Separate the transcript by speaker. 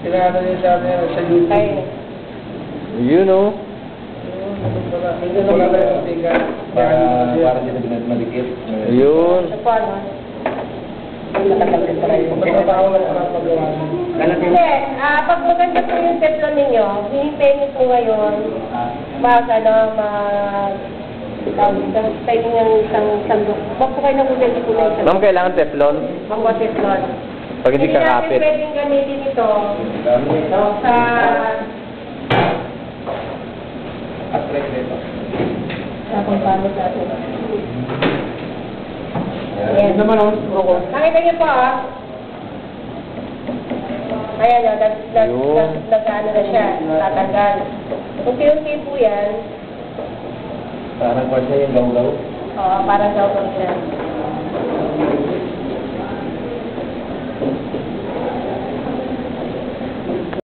Speaker 1: Tinano niya sa atin sa YouTube.
Speaker 2: Kaya.
Speaker 3: Yun o.
Speaker 1: Wala na yung tigas.
Speaker 4: Para hindi na madikit.
Speaker 3: Ayun.
Speaker 2: Sa paano? Matagal ka pa rin.
Speaker 1: Magtrabaho lang para magawa.
Speaker 2: Hindi, pag maganda po yung teflon ninyo, hinihintay niyo po ngayon, mag, tayo ng isang sandok. Huwag po kayo nang ulit po na isang
Speaker 3: Ma'am, kailangan teflon?
Speaker 2: mga teflon.
Speaker 3: Pag hindi kakapit.
Speaker 2: natin pwedeng gamitin ito sa...
Speaker 1: At break dito.
Speaker 2: sa kung paano sa atin.
Speaker 1: Yan naman ang suko.
Speaker 2: Nakita niyo po, ayan na, nag-ano na siya, tatanggal. Unti-unti po yan.
Speaker 4: Parang pa siya yung gaw-gaw.
Speaker 2: Oo, parang daw siya.